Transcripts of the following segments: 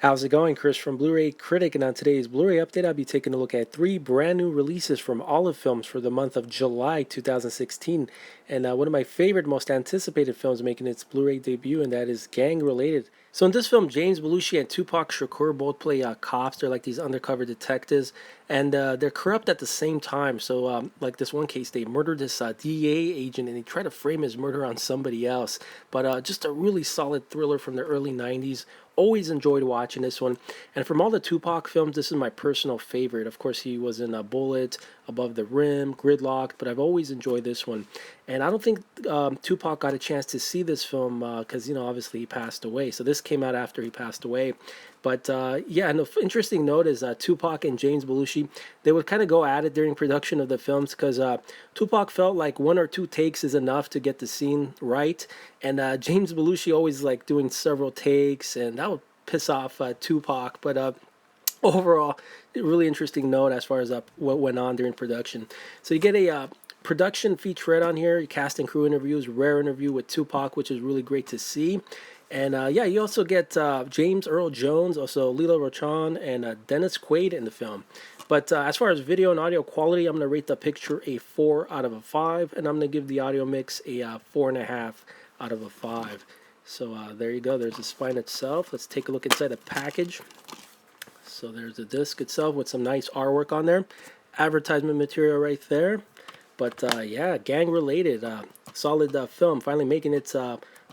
How's it going? Chris from Blu-ray Critic, and on today's Blu-ray update, I'll be taking a look at three brand new releases from Olive Films for the month of July 2016, and one of my favorite, most anticipated films making its Blu-ray debut, and that is Gang Related. So in this film, James Belushi and Tupac Shakur both play cops. They're like these undercover detectives, and they're corrupt at the same time. So, like this one case, they murdered this DEA agent, and they try to frame his murder on somebody else. But just a really solid thriller from the early '90s. Always enjoyed watching this one. And from all the Tupac films, this is my personal favorite. Of course, he was in Bullet, Above the Rim, Gridlocked, but I've always enjoyed this one. And I don't think Tupac got a chance to see this film because, obviously he passed away. So this came out after he passed away. But yeah, and the interesting note is Tupac and James Belushi, they would kind of go at it during production of the films because Tupac felt like one or two takes is enough to get the scene right. And James Belushi always like doing several takes, and that would piss off Tupac. But overall, really interesting note as far as what went on during production. So you get a production featurette on here, cast and crew interviews, rare interview with Tupac, which is really great to see. And yeah, you also get James Earl Jones, also Lela Rochon, and Dennis Quaid in the film. But as far as video and audio quality, I'm going to rate the picture a 4 out of a 5, and I'm going to give the audio mix a 4.5 out of a 5. So there you go. There's the spine itself. Let's take a look inside the package. So there's the disc itself with some nice artwork on there. Advertisement material right there. But yeah, gang related. Solid film. Finally making its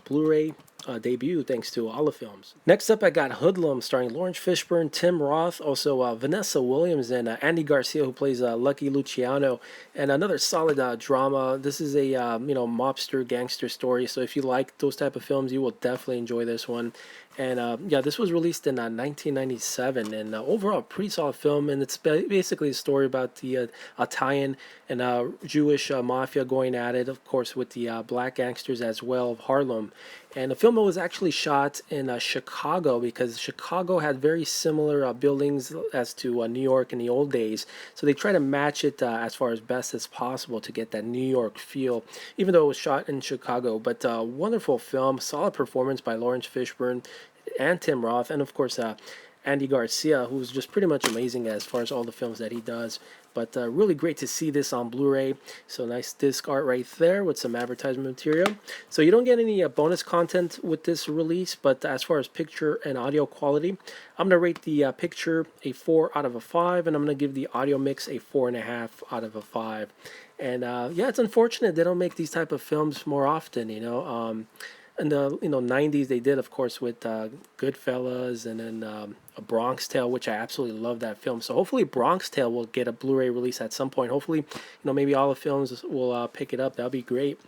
Blu-ray debut thanks to Olive Films. Next up, I got Hoodlum, starring Lawrence Fishburne, Tim Roth, also Vanessa Williams, and Andy Garcia, who plays Lucky Luciano. And another solid drama. This is a mobster gangster story. So if you like those type of films, you will definitely enjoy this one. And yeah, this was released in 1997, and overall, pretty solid film. And it's basically a story about the Italian and Jewish mafia going at it, of course, with the black gangsters as well of Harlem. And the film was actually shot in Chicago because Chicago had very similar buildings as to New York in the old days. So they try to match it as far as best as possible to get that New York feel, even though it was shot in Chicago. But wonderful film, solid performance by Lawrence Fishburne and Tim Roth, and of course Andy Garcia, who's just pretty much amazing as far as all the films that he does. But really great to see this on Blu-ray. So nice disc art right there with some advertisement material. So you don't get any bonus content with this release, but as far as picture and audio quality, I'm going to rate the picture a 4 out of a 5, and I'm going to give the audio mix a 4.5 out of a 5. And yeah, it's unfortunate they don't make these type of films more often, in the 90s they did, of course, with Goodfellas, and then a Bronx Tale, which I absolutely love that film. So hopefully Bronx Tale will get a Blu-ray release at some point. Hopefully maybe all the films will pick it up. That'll be great.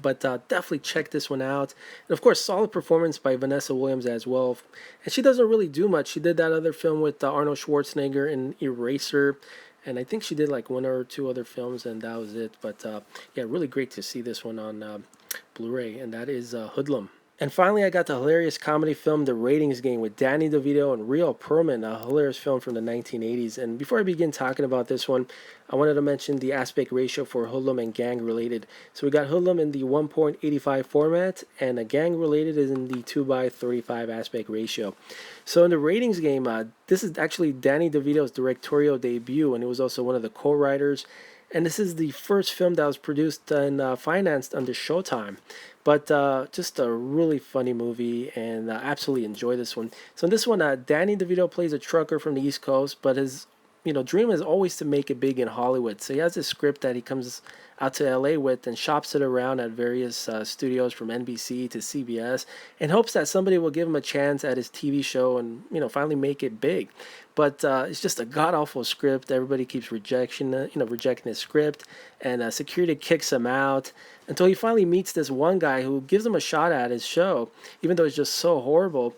But definitely check this one out. And of course, solid performance by Vanessa Williams as well. And she doesn't really do much. She did that other film with Arnold Schwarzenegger in Eraser. And I think she did like one or two other films, and that was it. But yeah, really great to see this one on Blu-ray, and that is Hoodlum. And finally, I got the hilarious comedy film The Ratings Game with Danny DeVito and Rhea Perlman, a hilarious film from the 1980s. And before I begin talking about this one, I wanted to mention the aspect ratio for Hoodlum and Gang Related. So we got Hoodlum in the 1.85 format, and a Gang Related is in the 2:35 aspect ratio. So in The Ratings Game, this is actually Danny DeVito's directorial debut, and it was also one of the co-writers. And this is the first film that was produced and financed under Showtime. But just a really funny movie, and absolutely enjoy this one. So in this one, Danny DeVito plays a trucker from the East Coast, but his dream is always to make it big in Hollywood. So he has a script that he comes out to LA with and shops it around at various studios from NBC to CBS, and hopes that somebody will give him a chance at his TV show and finally make it big. But it's just a god awful script. Everybody keeps rejecting his script, and security kicks him out until he finally meets this one guy who gives him a shot at his show, even though it's just so horrible.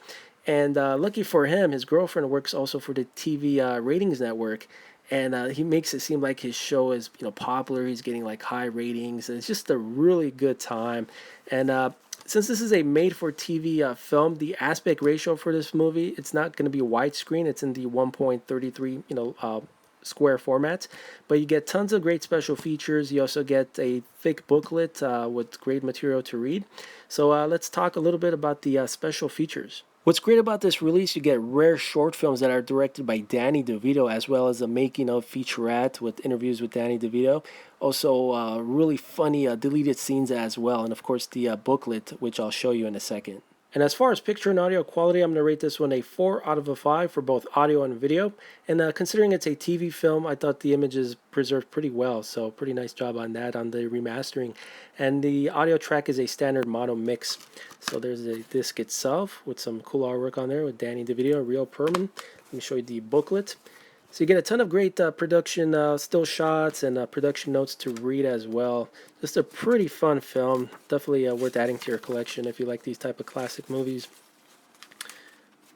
And lucky for him, his girlfriend works also for the TV ratings network, and he makes it seem like his show is popular. He's getting like high ratings, and it's just a really good time. And since this is a made-for-TV film, the aspect ratio for this movie, it's not going to be widescreen. It's in the 1.33 square format, but you get tons of great special features. You also get a thick booklet with great material to read. So let's talk a little bit about the special features. What's great about this release, you get rare short films that are directed by Danny DeVito, as well as a making of featurette with interviews with Danny DeVito. Also, really funny deleted scenes as well, and of course the booklet, which I'll show you in a second. And as far as picture and audio quality, I'm going to rate this one a 4 out of a 5 for both audio and video. And considering it's a TV film, I thought the image is preserved pretty well. So pretty nice job on that, on the remastering. And the audio track is a standard mono mix. So there's a disc itself with some cool artwork on there with Danny DeVito, Real Perman. Let me show you the booklet. So you get a ton of great production still shots and production notes to read as well. Just a pretty fun film. Definitely worth adding to your collection if you like these type of classic movies.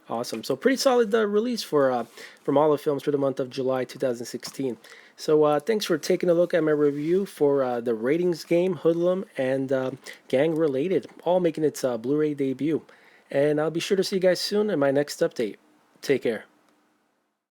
Awesome. So pretty solid release for from all the films for the month of July 2016. So thanks for taking a look at my review for the Ratings game, Hoodlum, and Gang Related, all making its Blu-ray debut. And I'll be sure to see you guys soon in my next update. Take care.